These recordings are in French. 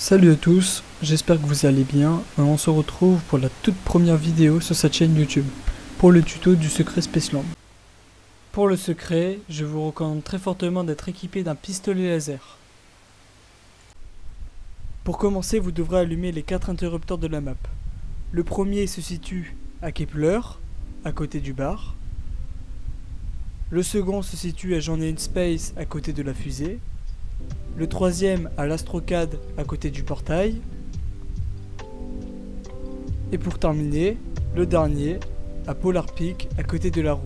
Salut à tous, j'espère que vous allez bien et on se retrouve pour la toute première vidéo sur cette chaîne YouTube, pour le tuto du secret Spaceland. Pour le secret, je vous recommande très fortement d'être équipé d'un pistolet laser. Pour commencer, vous devrez allumer les 4 interrupteurs de la map. Le premier se situe à Kepler, à côté du bar. Le second se situe à Journey in Space, à côté de la fusée. Le troisième à l'Astrocad, à côté du portail. Et pour terminer, le dernier à Polar Peak, à côté de la roue.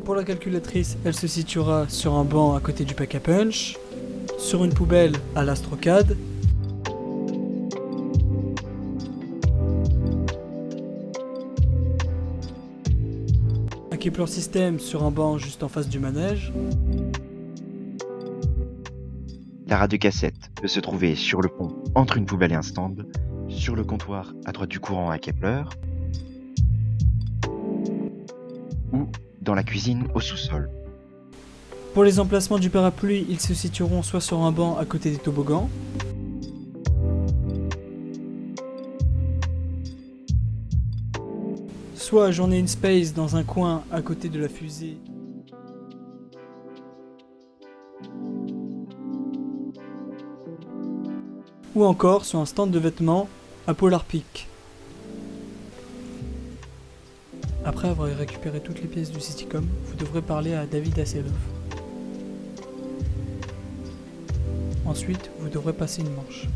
Pour la calculatrice, elle se situera sur un banc à côté du pack à punch, sur une poubelle à l'Astrocad, à Kepler System sur un banc juste en face du manège. La radiocassette peut se trouver sur le pont entre une poubelle et un stand, sur le comptoir à droite du courant à Kepler, ou dans la cuisine au sous-sol. Pour les emplacements du parapluie, ils se situeront soit sur un banc à côté des toboggans, soit à Journey in Space dans un coin à côté de la fusée, ou encore sur un stand de vêtements à Polar Peak. Après avoir récupéré toutes les pièces du Citycom, vous devrez parler à David Hasselhoff. Ensuite, vous devrez passer une manche.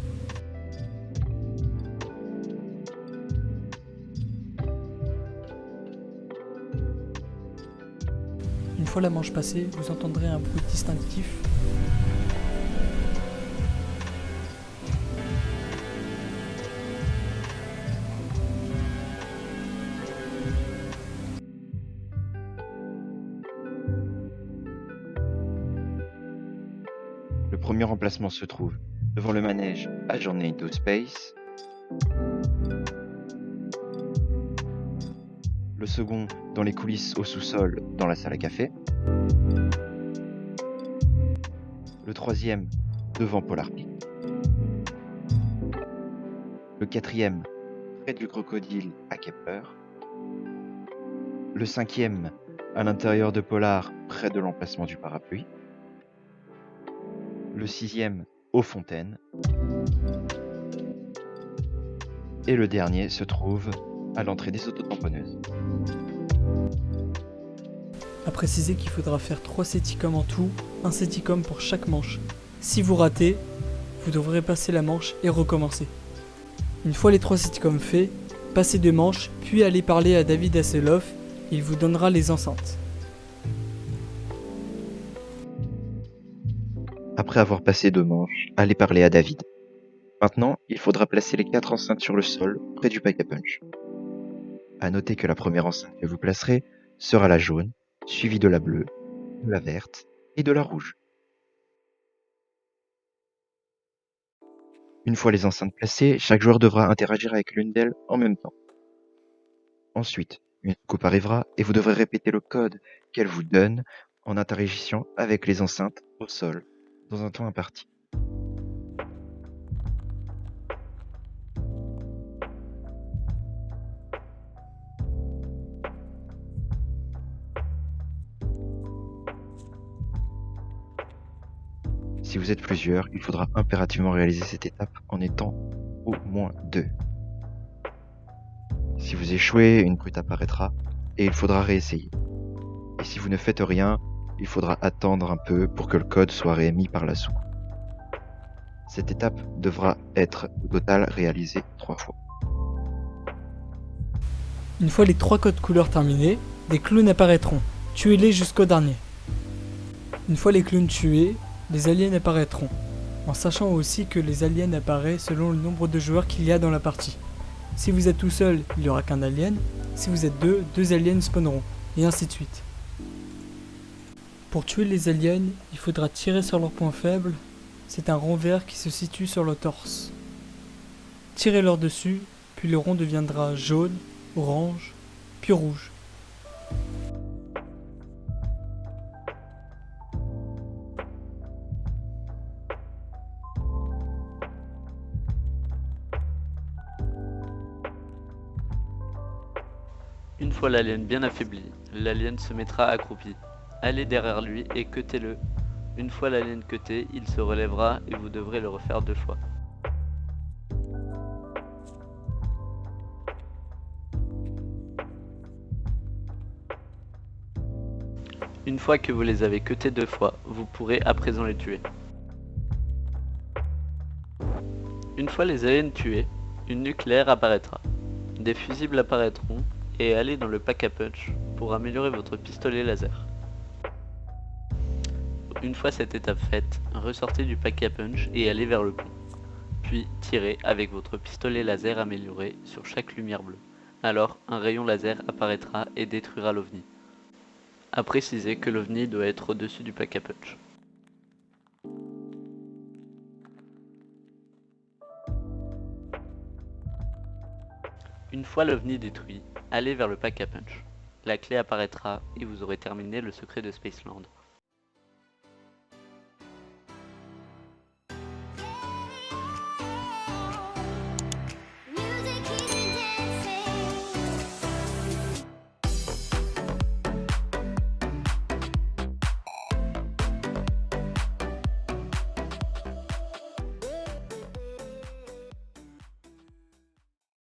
Une fois la manche passée, vous entendrez un bruit distinctif. Le premier emplacement se trouve devant le manège à Journey into Space. Le second dans les coulisses au sous-sol dans la salle à café. Le troisième devant Polar Peak. Le quatrième près du crocodile à Kepler. Le cinquième à l'intérieur de Polar près de l'emplacement du parapluie. Le sixième aux fontaines. Et le dernier se trouve à l'entrée des autotamponneuses. À préciser qu'il faudra faire 3 Citycom en tout, un Citycom pour chaque manche. Si vous ratez, vous devrez passer la manche et recommencer. Une fois les 3 Citycom faits, passez 2 manches, puis allez parler à David Hasselhoff, il vous donnera les enceintes. Après avoir passé 2 manches, allez parler à David. Maintenant, il faudra placer les 4 enceintes sur le sol, près du pack à punch. À noter que la première enceinte que vous placerez sera la jaune, suivie de la bleue, de la verte et de la rouge. Une fois les enceintes placées, chaque joueur devra interagir avec l'une d'elles en même temps. Ensuite, une coupe arrivera et vous devrez répéter le code qu'elle vous donne en interagissant avec les enceintes au sol, dans un temps imparti. Si vous êtes plusieurs, il faudra impérativement réaliser cette étape en étant au moins 2. Si vous échouez, une brute apparaîtra et il faudra réessayer. Et si vous ne faites rien, il faudra attendre un peu pour que le code soit réémis par la soupe. Cette étape devra être au total réalisée 3 fois. Une fois les 3 codes couleurs terminés, des clowns apparaîtront. Tuez-les jusqu'au dernier. Une fois les clowns tués, les aliens apparaîtront, en sachant aussi que les aliens apparaissent selon le nombre de joueurs qu'il y a dans la partie. Si vous êtes tout seul, il n'y aura qu'un alien. Si vous êtes deux aliens spawneront, et ainsi de suite. Pour tuer les aliens, il faudra tirer sur leur point faible. C'est un rond vert qui se situe sur le torse. Tirez-leur dessus, puis le rond deviendra jaune, orange, puis rouge. fois l'alien bien affaibli, l'alien se mettra accroupi. Allez derrière lui et cuttez-le. Une fois l'alien cuté, il se relèvera et vous devrez le refaire 2 fois. Une fois que vous les avez cutés 2 fois, vous pourrez à présent les tuer. Une fois les aliens tués, une nucléaire apparaîtra. Des fusibles apparaîtront et allez dans le pack à punch pour améliorer votre pistolet laser. Une fois cette étape faite, ressortez du pack à punch et allez vers le pont. Puis tirez avec votre pistolet laser amélioré sur chaque lumière bleue. Alors un rayon laser apparaîtra et détruira l'OVNI. À préciser que l'OVNI doit être au-dessus du pack à punch. Une fois l'OVNI détruit, allez vers le pack à punch. La clé apparaîtra et vous aurez terminé le secret de Spaceland.